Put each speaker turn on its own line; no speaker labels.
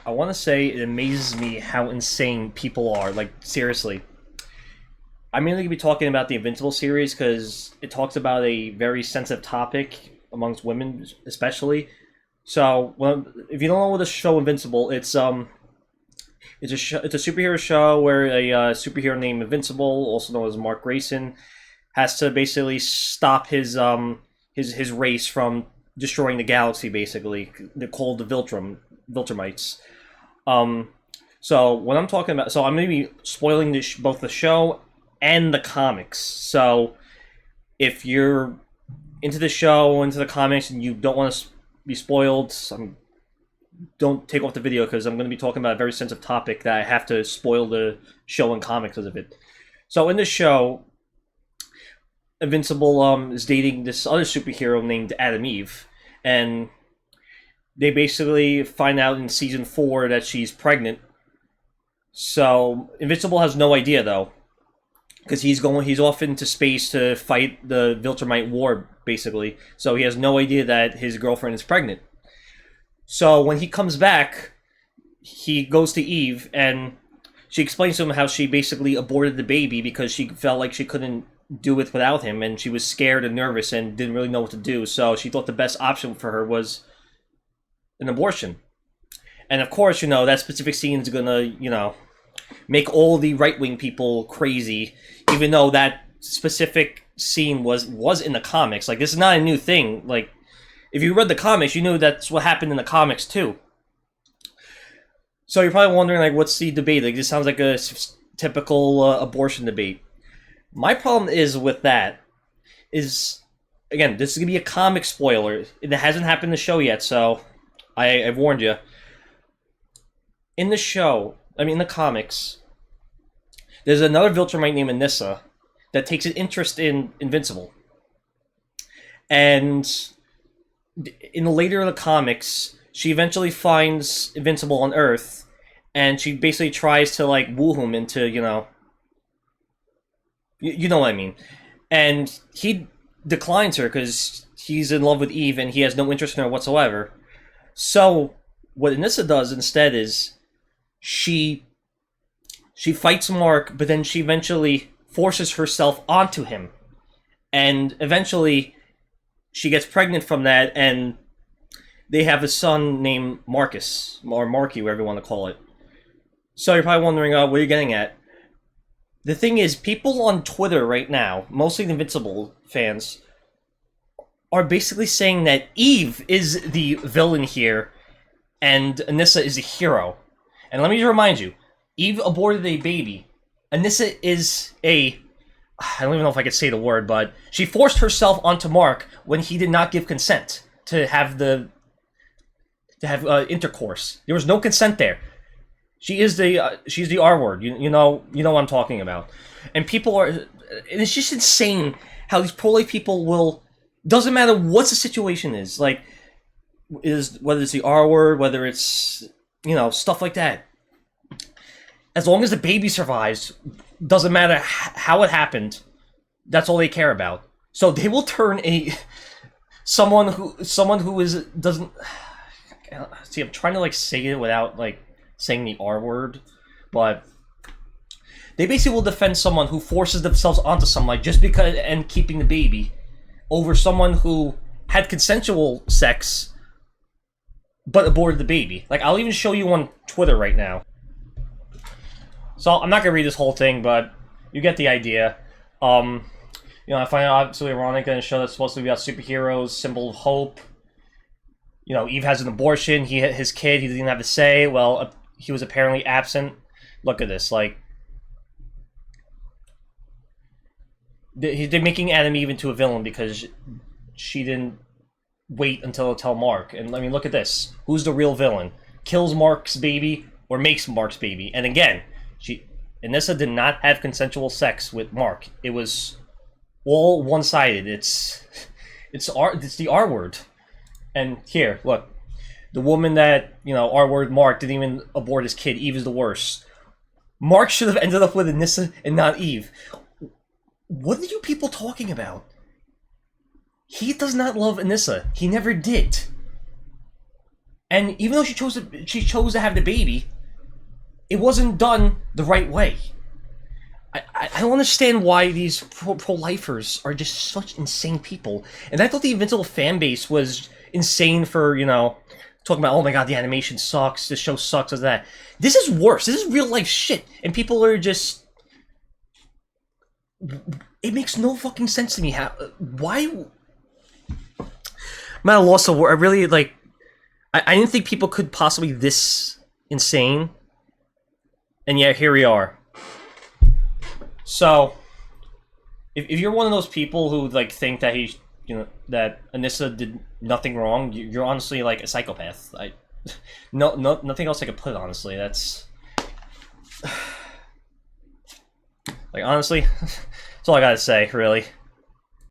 I want to say it amazes me how insane people are. Like, seriously. I'm mainly going to be talking about the Invincible series because it talks about a very sensitive topic amongst women, especially. So, well, if you don't know what the show Invincible, it's a superhero show where a superhero named Invincible, also known as Mark Grayson, has to basically stop his race from destroying the galaxy. Basically, they're called the Viltrumites. Um, so when I'm talking about, so I'm going to be spoiling both the show and the comics. So if you're into the show, into the comics, and you don't want to be spoiled, don't take off the video because I'm going to be talking about a very sensitive topic that I have to spoil the show and comics because of it. So in the show, Invincible is dating this other superhero named Adam Eve, and they basically find out in season 4 that she's pregnant. So Invincible has no idea though, because he's off into space to fight the Viltrumite war basically. So he has no idea that his girlfriend is pregnant. So when he comes back, he goes to Eve and she explains to him how she basically aborted the baby because she felt like she couldn't do it without him, and she was scared and nervous and didn't really know what to do. So she thought the best option for her was an abortion. And of course, that specific scene is gonna, make all the right-wing people crazy, even though that specific scene was in the comics. Like, this is not a new thing. Like, if you read the comics, you know that's what happened in the comics too. So you're probably wondering, like, what's the debate? Like, this sounds like a typical abortion debate. My problem is with that is, again, this is going to be a comic spoiler. It hasn't happened in the show yet, so I've warned you. In the show, in the comics, there's another Viltrumite named Anissa that takes an interest in Invincible. And in the later of the comics, she eventually finds Invincible on Earth, and she basically tries to, like, woo him into, you know what I mean. And he declines her because he's in love with Eve and he has no interest in her whatsoever. So what Anissa does instead is she fights Mark, but then she eventually forces herself onto him. And eventually she gets pregnant from that, and they have a son named Marcus, or Marky, whatever you want to call it. So you're probably wondering, what are you getting at? The thing is, people on Twitter right now, mostly the Invincible fans, are basically saying that Eve is the villain here, and Anissa is the hero. And let me just remind you, Eve aborted a baby. Anissa is I don't even know if I could say the word, but she forced herself onto Mark when he did not give consent to have intercourse. There was no consent there. She's the R word. You know what I'm talking about. And people are, and it's just insane how these pro-life people will, doesn't matter what the situation is, like, whether it's the R word, whether it's, stuff like that. As long as the baby survives, doesn't matter how it happened, that's all they care about. So they will turn someone who is, doesn't, see, I'm trying to, like, say it without, like, saying the R word, but they basically will defend someone who forces themselves onto someone, like, just because, and keeping the baby, over someone who had consensual sex but aborted the baby. Like, I'll even show you on Twitter right now. So I'm not gonna read this whole thing, but you get the idea. I find it absolutely ironic in a show that's supposed to be about superheroes, symbol of hope. Eve has an abortion. His kid, he didn't have to say. Well, he was apparently absent. Look at this. Like, they're making Adam Eve into a villain because she didn't wait until to tell Mark. And look at this. Who's the real villain? Kills Mark's baby or makes Mark's baby? And again, Anissa did not have consensual sex with Mark. It was all one-sided. It's the R word. And here, look. The woman that, R word Mark didn't even abort his kid. Eve is the worst. Mark should have ended up with Anissa and not Eve. What are you people talking about? He does not love Anissa. He never did. And even though she chose to have the baby, it wasn't done the right way. I don't understand why these pro-lifers are just such insane people. And I thought the Invincible fan base was insane for, you know, talking about, oh my god, the animation sucks, this show sucks, as that. This is worse. This is real life shit. And people are just... It makes no fucking sense to me. Why... I'm at a loss of word. I really, like... I didn't think people could possibly be this insane. And yet, here we are. So, if you're one of those people who, like, think that that Anissa did nothing wrong, you're honestly, like, a psychopath. Nothing else I could put, honestly. That's... Like, honestly, that's all I gotta say, really.